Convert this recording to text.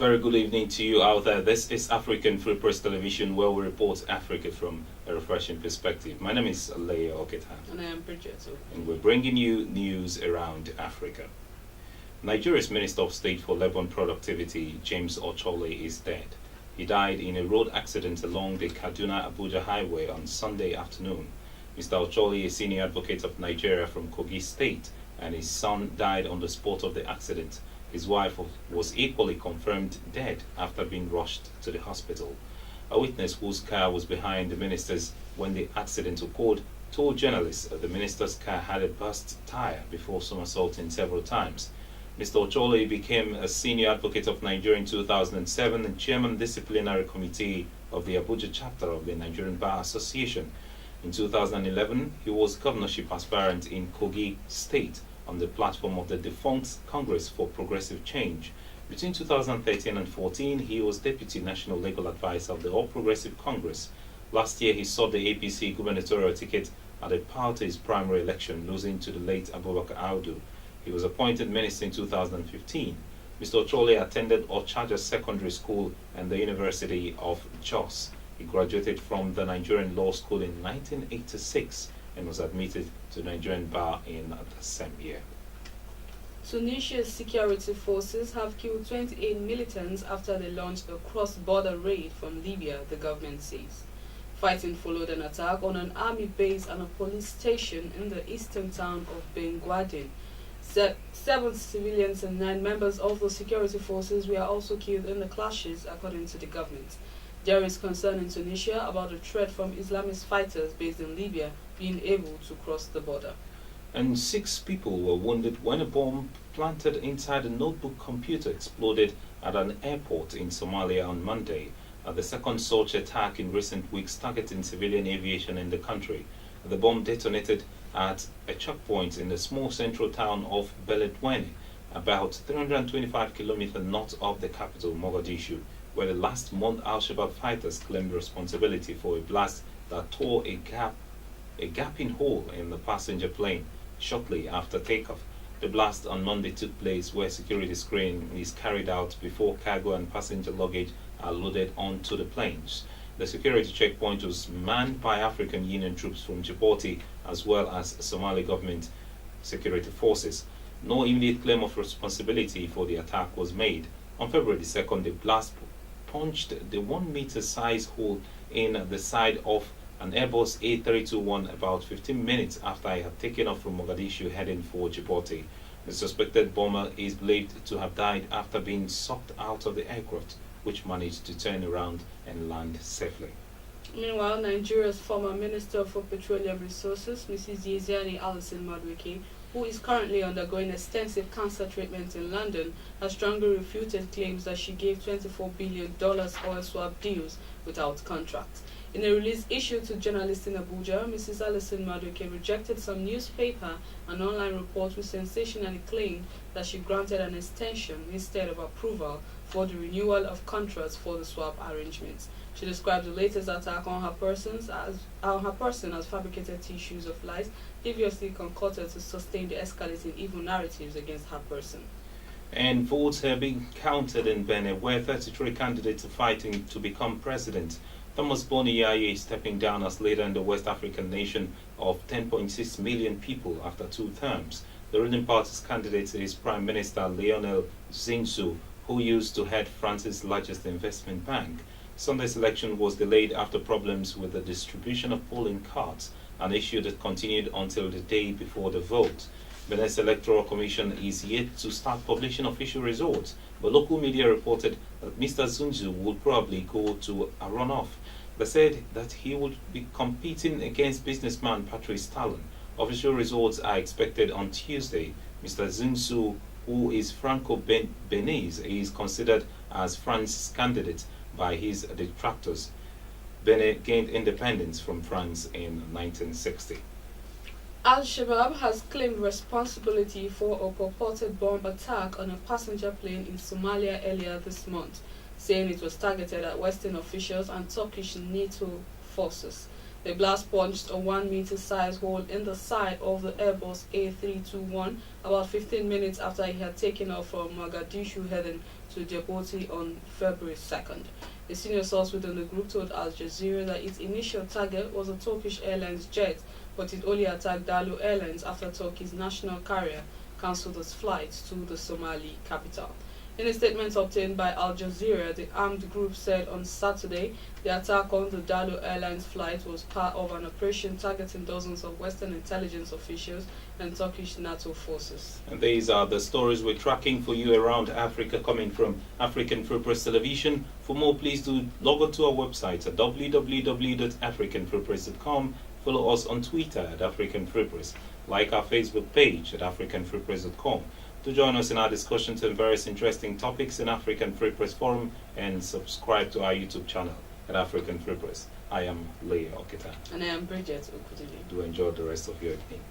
very good evening to you out there. This is African Free Press Television, where we report Africa from a refreshing perspective. My name is Leia Oketa. And I am Bridget. And we're bringing you news around Africa. Nigeria's Minister of State for Labour and Productivity, James Ochole, is dead. He died in a road accident along the Kaduna-Abuja highway on Sunday afternoon. Mr. Ochole, a senior advocate of Nigeria from Kogi State, and his son died on the spot of the accident. His wife was equally confirmed dead after being rushed to the hospital. A witness whose car was behind the minister's when the accident occurred told journalists that the minister's car had a burst tire before somersaulting several times. Mr. Ochole became a senior advocate of Nigeria in 2007 and chairman disciplinary committee of the Abuja chapter of the Nigerian Bar Association. In 2011, he was governorship aspirant in Kogi State on the platform of the defunct Congress for Progressive Change. Between 2013 and 14, he was Deputy National Legal Advisor of the All Progressive Congress. Last year, he sought the APC gubernatorial ticket at the party's primary election, losing to the late Abubakar Audu. He was appointed minister in 2015. Mr. Ochole attended Ochaja Secondary School and the University of Jos. He graduated from the Nigerian Law School in 1986 and was admitted to Nigerian Bar in the same year. Tunisia's security forces have killed 28 militants after they launched a cross-border raid from Libya, the government says. Fighting followed an attack on an army base and a police station in the eastern town of Ben Guadin. 7 civilians and 9 members of the security forces were also killed in the clashes, according to the government. There is concern in Tunisia about the threat from Islamist fighters based in Libya being able to cross the border. And 6 people were wounded when a bomb planted inside a notebook computer exploded at an airport in Somalia on Monday, the second such attack in recent weeks targeting civilian aviation in the country. The bomb detonated at a checkpoint in the small central town of Beledweyne, about 325 kilometers north of the capital, Mogadishu, where the last month Al-Shabaab fighters claimed responsibility for a blast that tore a gaping hole in the passenger plane shortly after takeoff. The blast on Monday took place where security screening is carried out before cargo and passenger luggage are loaded onto the planes. The security checkpoint was manned by African Union troops from Djibouti as well as Somali government security forces. No immediate claim of responsibility for the attack was made. On February 2nd, the blast punched the 1-meter size hole in the side of an Airbus A321 about 15 minutes after it had taken off from Mogadishu heading for Djibouti. The suspected bomber is believed to have died after being sucked out of the aircraft, which managed to turn around and land safely. Meanwhile, Nigeria's former Minister for Petroleum Resources, Mrs. Yeziani Alison Madueke, who is currently undergoing extensive cancer treatment in London, has strongly refuted claims that she gave $24 billion oil swap deals without contracts. In a release issued to journalists in Abuja, Mrs. Alison Madueke rejected some newspaper and online reports with sensationally claimed that she granted an extension instead of approval for the renewal of contracts for the swap arrangements. She described the latest attack on her person as fabricated tissues of lies, deviously concocted to sustain the escalating evil narratives against her person. And votes have been counted in Benin, where 33 candidates are fighting to become president. Thomas Boni Yaye is stepping down as leader in the West African nation of 10.6 million people after 2 terms. The ruling party's candidate is Prime Minister Lionel Zinsou, who used to head France's largest investment bank. Sunday's election was delayed after problems with the distribution of polling cards, an issue that continued until the day before the vote. Benin's Electoral Commission is yet to start publishing official results, but local media reported that Mr. Zunzu would probably go to a runoff. They said that he would be competing against businessman Patrice Talon. Official results are expected on Tuesday. Mr. Zunzu, who is Franco-Beninese, is considered as France's candidate by his detractors. Benin gained independence from France in 1960. Al-Shabaab has claimed responsibility for a purported bomb attack on a passenger plane in Somalia earlier this month, saying it was targeted at Western officials and Turkish NATO forces. The blast punched a 1-meter-sized hole in the side of the Airbus A321 about 15 minutes after it had taken off from Mogadishu heading to Djibouti on February 2nd. A senior source within the group told Al Jazeera that its initial target was a Turkish Airlines jet, but it only attacked Dalu Airlines after Turkey's national carrier cancelled its flights to the Somali capital. In a statement obtained by Al Jazeera, the armed group said on Saturday the attack on the Dalu Airlines flight was part of an operation targeting dozens of Western intelligence officials and Turkish NATO forces. And these are the stories we're tracking for you around Africa, coming from African Free Press Television. For more, please do log on to our website at www.africanfreepress.com. Follow us on Twitter at African Free Press. Like our Facebook page at africanfreepress.com. To join us in our discussions on various interesting topics in African Free Press Forum, and subscribe to our YouTube channel at African Free Press. I am Leah Okita. And I am Bridget Okudili. Do enjoy the rest of your evening.